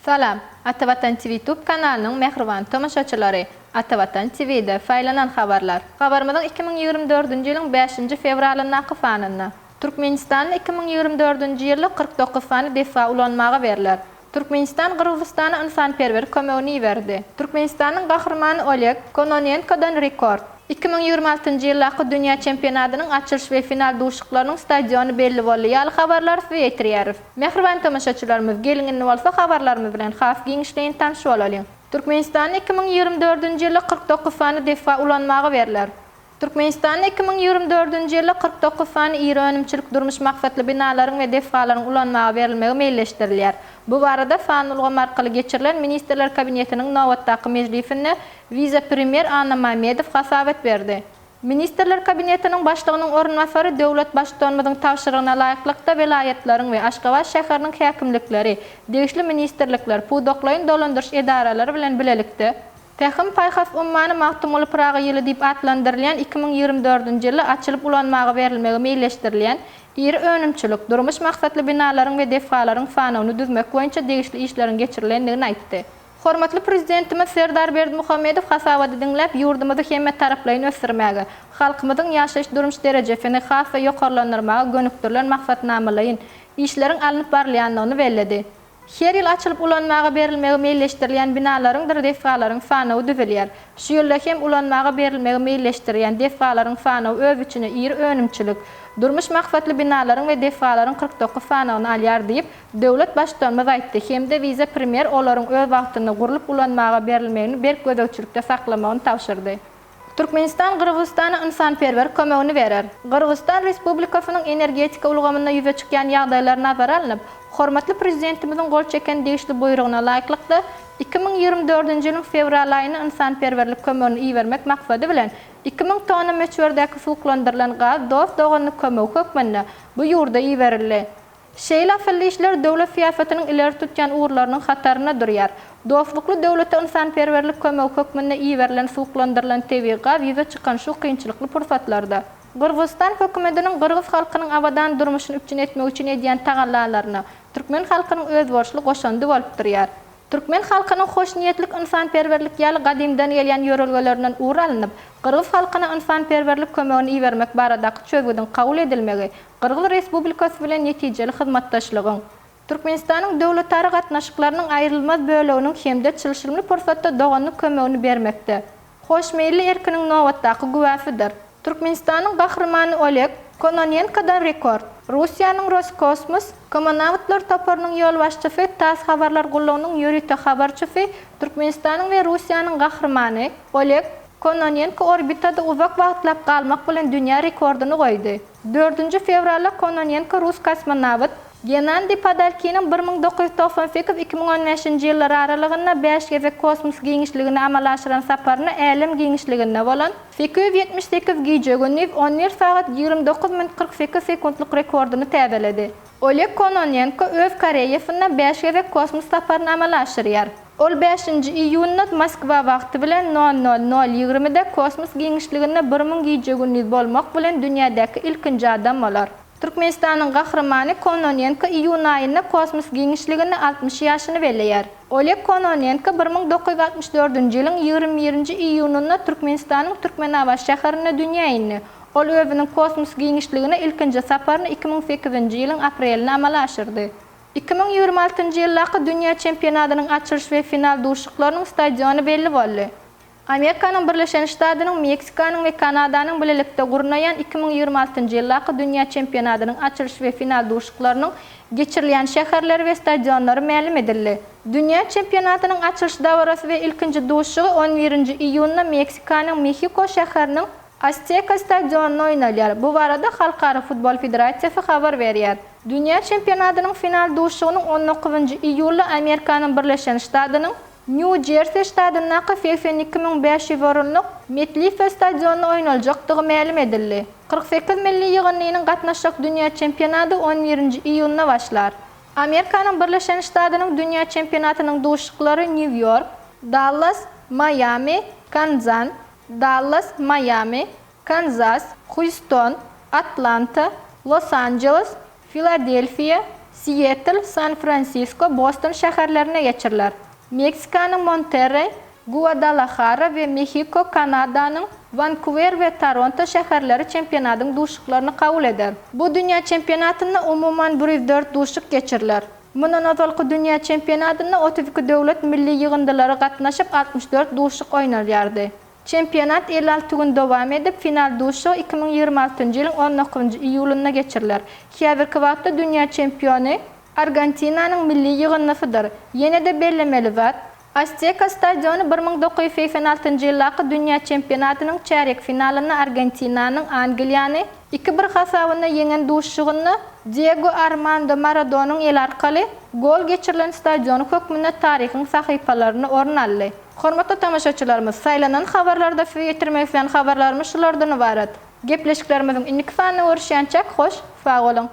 Salam, Atavatan TV YouTube kanalının mehribon tomoşaçylary. Atavatan TV'de faýlanan habarlar. Habarymyň 2024-nji ýylyň 5-nji fevralyna gyfanyna. Türkmenistanyň 2024-nji ýyly 49 fany defa ulanmaga berilýär. Türkmenistan Gyrgyzstana insanperwer kömegini berdi. Türkmenistanyň gahrmany Oleg Kononenkodan rekord. 2026-njy ýylaky dünýä çempionatynyň açylyş we final duşuklarynyň stadiony belli boldy. Ýaly habarlar Feýetrýärif. Mehribon tomoşaçylarymyz, geliňiňiz bolsa habarlarymyz bilen haf giňişleýin tanşy bolalyň. Türkmenistanyň 2024-nji ýyly 49 fany defa ulanmaga berilýär. Türkmenistanyň 2024-nji ýyly 49 fany iri önümçilik durmuş maksatly binalaryň we defalaryň ulanmaga berilmegi meýilleşdirilýär. Bu barada fanulgam arkaly geçirilen Ministrler Kabinetiniň nowatdaky mejlisinde vice-premier Anna Mamedow hasabet berdi. Ministrler Kabinetiniň başlygynyň ornwasary döwlet başdanmynyň tawşyrygyna laýyklykda welaýetlaryň we Aşgabat şäheriniň häkimlikleri, degişli ministrlikler, pudoklaýyn dolandyryş edaralary bilen bilelikde Tähim paýhas ummany magtumuly Praga ýyly diýip atlandyrylýan 2024-nji ýyly açylyp ulanmaga berilmegi meýilleşdirilýän iri önümçilik durmuş maksatly binalaryň we defalaryň fanyny düzmek boýunça degişli işleriň geçirilendigini aýtdy. Hormatly prezidentimiz Serdar Berdimuhammedow hasabady dinläp ýurdumyzy hemme taraplaýyn ösdürmäge, halkymyzyň ýaşaýyş durmuş derejesini has we ýokarlandyrmaga gönükdirilen maksatnamalaryň işleriň alınıp barylýanlygyny belledi. Her ýyl açylyp ulanmaga berilmegi meýilleşdirilýän binalaryň defalaryň fanyny düzelýär. Şu ýylda hem ulanmaga berilmegi meýilleşdirilýän defalaryň fanyny öz içine iri önümçilik, durmuş maksatly binalaryň we defalaryň 49 fanyny alýar diýip döwlet başdanmyzy aýtdy. Hemde vice-premier olaryň öz wagtyny gurulyp ulanmaga berilmegini berk gödökçilikde saklamagyny tawşyrdy. Türkmenistan Gyrgyzstana insanperwer kömegini berer. Gyrgyzstan Respublikasynyň energetika ulgamyna ýüze çykýan ýagdaýlar nazara alynıp, hormatly prezidentimiziň gol çeken degişli buýrugyna laýyklykda 2024-nji ýylyň fevral aýyna insanperwerlik kömegini iýermek maksady bilen 2000 tonna meçwerdäki suwuklandyrylan gaz dost doganyny kömegi hökmünde bu ýurda iýerildi. Şeýle afilli işler döwlet siýasatynyň ileri tutýan uğurlarynyň hataryna durýar. Dostlukly döwlete insanperwerlik kömegi hökmünde iýerilen suwuklandyrylan tebii gaz ýüze çykan şu kynçylykly pursatlarda Gyrgyzstan hökümetiniň Gyrgyz halkynyň abadan durmuşyny üçin etmek üçin edýän tagallalaryna türkmen halkynyň öz borçly goşandy bolup durýar. Türkmen halkynyň hoş niýetlik insanperwerlik ýaly gadymdan gelýän ýörelgelerinden uğur alynıp, Gyrgyz halkyna insanperwerlik kömegini iýermek baradaky çözgüden kabul edilmegi, Gyrgyz Respublikasy bilen netijeli hyzmatdaşlygyň, Türkmenistanyň döwletary gatnaşyklarynyň aýrylmaz böleginiň hemde çylşyrymly pursatda dogany kömegini bermekde. Hoşmeýilli erkiniň nowatdaky güwäsidir. Türkmenistanyň gahrmany Oleg Kononenkodan rekord. Russiýanyň Roskosmos Kosmonawtlar toparynyň ýol başçysy TASS habarlar gullanynyň ýörüte habarçysy Türkmenistanyň we Russiýanyň gahrmany Oleg Kononenko orbitada uzak wagtlap galmak bilen dünýä rekordyny goýdy. 4-nji fevralda Kononenko rus kosmonawt Gennady Padalkynyň 1998-2015-nji ýyllar aralygynda 5 gezek kosmos giňişligini amala aşyran saparyny älim giňişliginde bolan 878 giýje günü 11 saat 29 minut 48 sekundlyk rekordyny täzeledi. Oleg Kononenko öz karýerasynda 5 gezek kosmos saparyny amala aşyrýar. Ol 5-nji iýunda Moskwa wagty bilen 00:20-de kosmos giňişliginde 1000 giýje günü bolmak bilen dünýädäki ilkinji adam bolar. Türkmenistanyň gahrmany Kononenko iýun aýynda kosmos giňişliginde 60 ýaşyny belleýär. Oleg Kononenko 1964-nji ýylyň 21-nji iýununda Türkmenistanyň Türkmenabat şäherine dünýä indi. Ol özüniň kosmos giňişligine ilkinji saparyny 2008-nji ýylyň aprelinde amala aşyrdy. 2026-njy ýylaky dünýä çempionatynyň açylyş we final duşuklarynyň stadiony belli boldy. Amerikanyň Birleşen Ştatlarynyň, Meksikanyň we Kanadanyň bilelikde gurnaýan 2026-njy ýylaky dünýä çempionatynyň açylyş we final duşuklarynyň geçirilýän şäherleri we stadionlary ma'lum edildi. Dünýä çempionatynyň açylyş dawrasy we ilkinji duşugy 11-nji iýunda Meksikanyň Mehiko şäheriniň Azteca stadionunda oýnalýar. Bu barada Halkara Futbol Federasiýasy habar berýär. Dünýä çempionatynyň final duşugynyň 19-njy iýulda Amerikanyň Birleşen Ştatlarynyň New Jersey ştatyndaky 82.500 orunlyk MetLife stadionunda oýnaljakdygy ma'lum edildi. 48 milli ýygynynyň gatnaşjak dünýä çempionaty 11-nji iýunda başlar. Amerikanyň Birleşen Ştatlarynyň dünýä çempionatynyň duşuklary New York, Dallas, Miami, Kansas, Houston, Atlanta, Los Angeles, Philadelphia, Seattle, San Francisco, Boston şäherlerine geçirler. Meksikanyň Monterrey, Guadalajara ve Mexico, Kanadanyň Vancouver ve Toronto şäherleri çempionatyň duşuklaryny kabul eder. Bu dünýä çempionatyny umuman 104 duşuk geçirler. Mundan azalky dünýä çempionatyna 32 döwlet milli ýygyndylary gatnaşyp 64 duşuk oýnarýardy. Çempionat 56 gün dowam edip final duşu 2026-njy ýylyň 19-njy iýuluny geçiriler. Häzirki wagtda dünýä çempiony Argentinanyň milli ýygynysydyr. Ýene de bellemeli zat Azteca stadionu 1986-njy ýylaky dünýä çempionatynyň çärek finalyny Argentinanyň Angliýany 2-1 hasabyna ýeňen duşugyny Diego Armando Maradona'nın el arkaly gol geçirilen stadionu hökmünde tarihin sahypalaryna orun aldy. Hormatly tamaşaçylarymyz, saýlanan habarlarda ýetirmekden habarlarymyz şulardan ibaret. Gepleşiklerimiziň iniki fany görüşýänçek hoş, sag bolun.